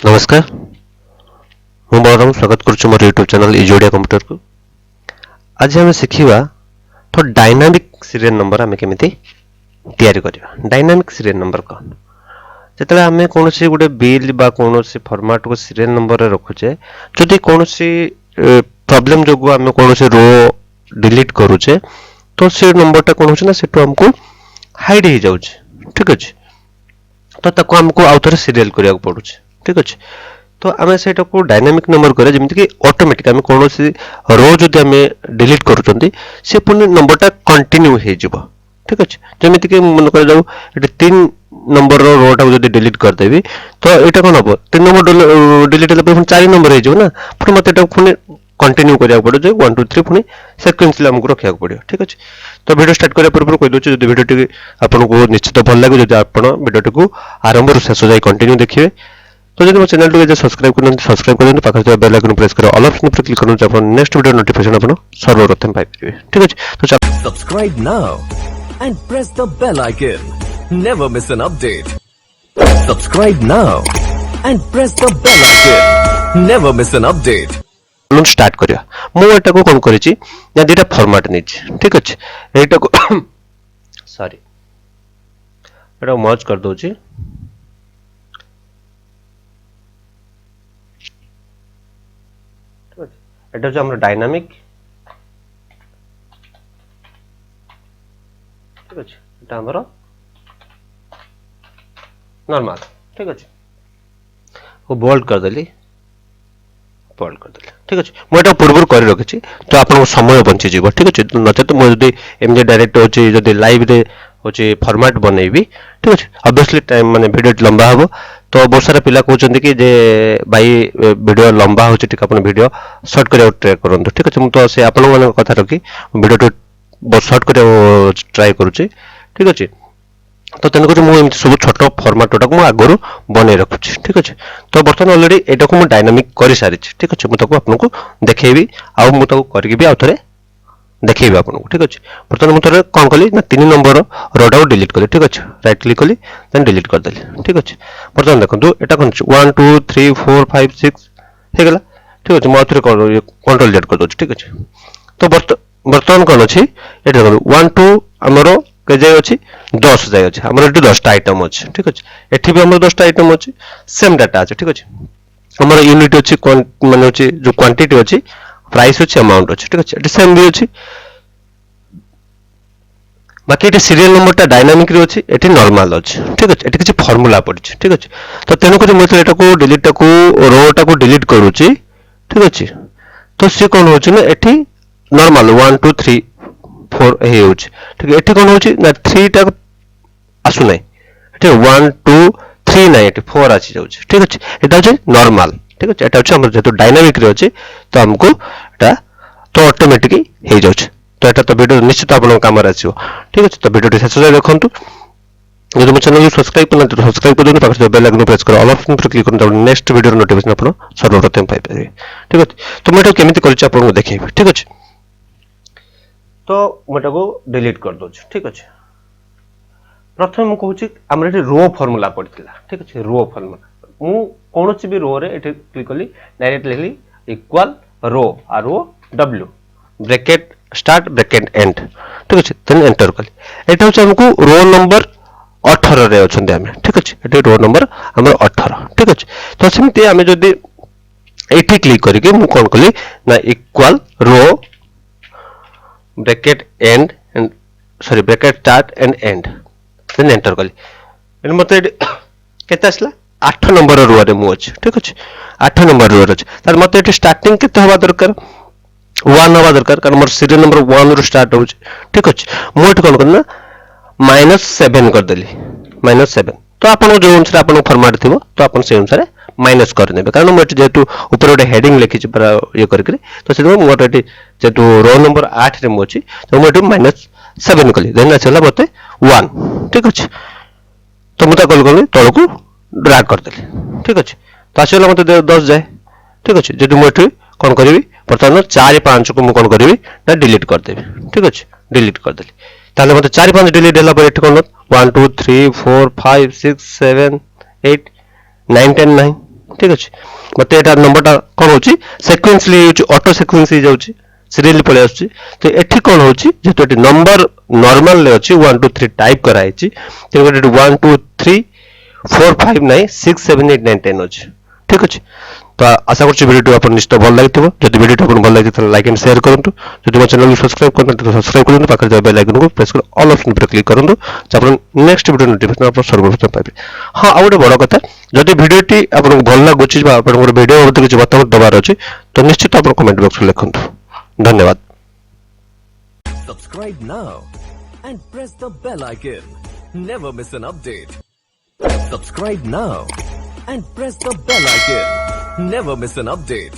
नमस्कार मु बलराम स्वागत करुछु मोर यूट्यूब चैनल ओडिया कंप्यूटर को। आज हम शिखिबा तो डायनामिक सीरियल नंबर आमे केमिति तैयारी करिया। डायनामिक सीरियल नंबर कोन जेतले आमे कोनोसी गुटे बिल बा कोनोसी फॉर्मेट को सीरियल नंबर रे रखुचे, जदि कोनोसी प्रॉब्लम जोगु आमे कोनोसी रो डिलीट करूचे तो से नंबरटा कोन होछ ना सेटो हमको हाइड हो जाउछ। ठीक अछि, तो ताको हमको आउथरे सीरियल करिया पड़ुछ। ठीक अछि, तो आमे सेटा को डायनामिक नंबर करे जेमिति कि ऑटोमेटिक आमे कोनोसी रो जदि आमे डिलीट करूचंती से पुनी नंबरटा कंटिन्यू हे जिवो। ठीक अछि, जेमिति कि मन कर जाऊ एटे 3 नंबर रो रोटा जदि डिलीट कर देबी तो एटा कोन हबो 3 नंबर डिलीट होला पर 4 नंबर हे जिवो ना, पर मते एटा पुनी कंटिन्यू करिया पड़ो जे 1 2 3 पुनी सीक्वेंसली हमको रखिया पड़ियो। ठीक अछि, तो वीडियो स्टार्ट करिया पूर्व कहि दोछु जदि वीडियो टी आपन को निश्चित भल लागे जदि आपन वीडियो टी को आरंभ रु शेष जाय कंटिन्यू देखिबे। तो जदि मो चैनल को सब्सक्राइब करन सब्सक्राइब करन पाखर जे बेल आइकन प्रेस करो ऑल ऑप्शन पर क्लिक करन अपन नेक्स्ट वीडियो नोटिफिकेशन अपन सर्वप्रथम पाइ परिबे। ठीक अछि, तो subscribe now and press the bell icon, never miss an update. Subscribe now and press the bell icon, never miss an update. हम स्टार्ट करिया। मो एटा को कोन करिछि या दुटा फॉर्मेट निछि। ठीक अछि, एटा को सॉरी एटा मर्ज कर दोछि। এটা হচ্ছে আমরা ডাইনামিক। ঠিক আছে, এটা আমরা নরমাল। ঠিক আছে, ও বোল্ড कर देली, बोल्ड कर देली। ठीक আছে, মই এটা পূর্বর করে রাখিছি তো আপনার সময় বঞ্চি যাব। ঠিক আছে, নচেত মই যদি এমনি ডাইরেক্ট হচ্ছে যদি লাইভ রে হচ্ছে ফরম্যাট বনাইবি, ঠিক আছে, অবভিয়াসলি টাইম মানে ভিডিও লম্বা হবো। तो बहुत सारा पिला कहते कि जे भाई वीडियो लंबा हो अपन वीडियो शॉर्ट कर ट्राई करूँ। ठीक है, तो से आपण मान कथा रखी वीडियो बहुत शॉर्ट कर ट्राई करुच्ची। ठीक अच्छे, तो तेणुक मुझे सब छोट फॉर्मेट गुटा आगुरी बन रखुच्छी। ठीक अच्छे, तो बर्तमान अलरेडी यहाँ को डायनामिक कर सारी। ठीक अच्छे, मुझे आपको देखेबी आउ करके आउ थे देखिए आपको। ठीक अच्छे, बर्तमान मुझे कौन कली ना 3 नंबर रोटा को डिलीट कली। ठीक अच्छे, राइट क्लिक कली देन डिलीट कर देली। ठीक अच्छे, बर्तमान देखो एटा कौन 1 2 3 4 5 6 हे गला। ठीक अच्छे, मैं कंट्रोल जेड कर दोछ। ठीक अच्छे, तो बर्तमान कौन अच्छी ये 1 2 आमर के जाए अच्छी 10 जाए अच्छे आमर ये 10टा आइटम अच्छे। ठीक अच्छे, एठी भी आमर 10टा आइटम अच्छे, सेम डाटा अच्छे। ठीक अच्छे, आमर यूनिट अच्छी माने अच्छी जो क्वांटिटी अच्छी प्राइस अच्छी अमाउंट अच्छी। ठीक अच्छे, सेम भी अच्छी, बाकी ये सीरियल नंबर डायनामिक रे अच्छी, ये नॉर्मल अच्छी। ठीक अच्छे, ये किसी फॉर्मूला पड़ी। ठीक अच्छे, तो तेणुक मुझे एटा को डिलीट को रोटा को डिलीट करूची। ठीक अच्छे, तो सी कौन हो ये नॉर्मल 1 2 3 4 हे हो। ठीक है, ये कौन हो 3 टा आसु ना, ये 1 2 3 ना, ये 4 आसी जाउछ। ठीक अच्छे, एटा होचे नॉर्मल। ठीक अच्छे, एटा होचे हमर जेतो डायनामिक रे होचे तो हमको एटा तो ऑटोमेटिक हे जाउछ। तो एटा तो वीडियो निश्चित आपन काम आसीबो। ठीक अच्छे, तो वीडियो शेष जाय देखंतु। यदि मो चैनल को सब्सक्राइब करना तो सब्सक्राइब कर देना, पाखर जो बेल आइकन प्रेस करो ऑल ऑप्शन पर क्लिक करना नेक्स्ट वीडियो नोटिफिकेशन आपन सर्वप्रथम पाइ परिबे। ठीक अछि, तो मैं एटा केमिति करछि आपन को देखेबे। ठीक अछि, तो मैं एटा को डिलीट कर दोछ। ठीक अछि, प्रथम मु कहूछि हमर एटी रो फार्मूला पड़तिला। ठीक अछि, रो फार्मूला मु कोनोसी भी रो रे एटी क्लिक करली डायरेक्ट लिखली equal row R O W bracket start bracket end. ठीक अच्छे, देन एंटर कली एटा होचे हमको रो नंबर 18 रे अछंते हमें। ठीक अच्छे, एटा रो नंबर हमर 18। ठीक अच्छे, तो सेमते हमें जदी एठी क्लिक करके मु कोन कली ना equal row bracket end sorry bracket start end end then enter कली एन मते केते आसला 8 नंबर रो रे मु अछि। ठीक अच्छे, 8 नंबर रो रे अछि, तार मते एठी स्टार्टिंग केते होबा दरकार 1 हवा दरकार, कारण मोर सीरियल नंबर 1 रो स्टार्ट हो। ठीक अच्छे, मु एठी कोन करना -7 कर देली -7। तो आपन जो अनुसार आपन फॉर्मेट थिबो तो आपन से अनुसार माइनस कर नेबे, कारण मो एठी जेतु ऊपर गोटे हेडिंग लिखि छि पूरा ये करके तो से मोर एठी जेतु रो नंबर 8 रे मो छि तो मो एठी -7 कली देन आछला बते 1। ठीक अच्छे, तो मु ता कॉल करली तळकु ड्रैग कर देली। ठीक अच्छे, तो आछला मते 10 जाए। ठीक अच्छे, जेतु मो एठी कोन करिवि बर्तमान 4 5 को मु कोन करिवि ना डिलीट कर देबी। ठीक अच्छे, डिलीट कर देली ताले मते 4 5 डिलीट होला पर एठी कोन 1 2 3 4 5 6 7 8 9 10 9 ঠিক ଅଛି ମତେ ଏଟା ନମ୍ବରଟା କ'ଣ ହେଉଛି ସିକ୍ୱେନ୍ସଲି ହେଉଛି ଅଟୋ ସିକ୍ୱେନ୍ସ ହେଇଯାଉଛି ସିରିଏଲି ପଳେଇ ଆସୁଛି ତ ଏଠି କ'ଣ ହେଉଛି ଯେହେତୁ ଏଠି ନମ୍ବର ନର୍ମାଲରେ ଅଛି 1 2 3 ଟାଇପ୍ କରାହେଇଛି ତେଣୁକରି ଏଠି 1 2 3 4 5 ନାହିଁ 6 7 8 9 10 ଅଛି ଠିକ୍ ଅଛି ତ ଆଶା କରୁଛି ଭିଡ଼ିଓଟି ଆପଣ ନିଶ୍ଚିତ ଭଲ ଲାଗିଥିବ ଯଦି ଭିଡ଼ିଓଟି ଆପଣଙ୍କୁ ଭଲ ଲାଗିଥିବ ତାହେଲେ ଲାଇକ୍ ଆଣ୍ଡ ସେୟାର କରନ୍ତୁ ଯଦି ମୋ ଚ୍ୟାନେଲକୁ ସବସ୍କ୍ରାଇବ୍ କରିନାହାନ୍ତି ତ ସବସ୍କ୍ରାଇବ୍ କରନ୍ତୁ ପାଖରେ ଥିବା ବେଲ୍ ଆଇକନକୁ ପ୍ରେସ୍ କରି ଅଲ୍ ଅପସନ୍ ଉପରେ କ୍ଲିକ୍ କରନ୍ତୁ ଆପଣ ନେକ୍ସଟ ଭିଡ଼ିଓ ନୋଟିଫିକେସନ୍ ଆପଣ ସର୍ବପ୍ରଥମେ ପାଇବେ ହଁ ଆଉ ଗୋଟେ ବଡ଼ କଥା ଯଦି ଭିଡ଼ିଓଟି ଆପଣଙ୍କୁ ଭଲ ଲାଗୁଛି ବା ଆପଣଙ୍କର ଭିଡ଼ିଓ ମধ্যে କିଛି ମତାମତ ଦେବାର ଅଛି ତ ନିଶ୍ଚିତ ଆପଣ କମେଣ୍ଟ ବକ୍ସରେ ଲେଖନ୍ତୁ ଧନ୍ୟବାଦ Subscribe now and press the bell icon. Never miss an update. Subscribe now and press the bell icon. Never miss an update.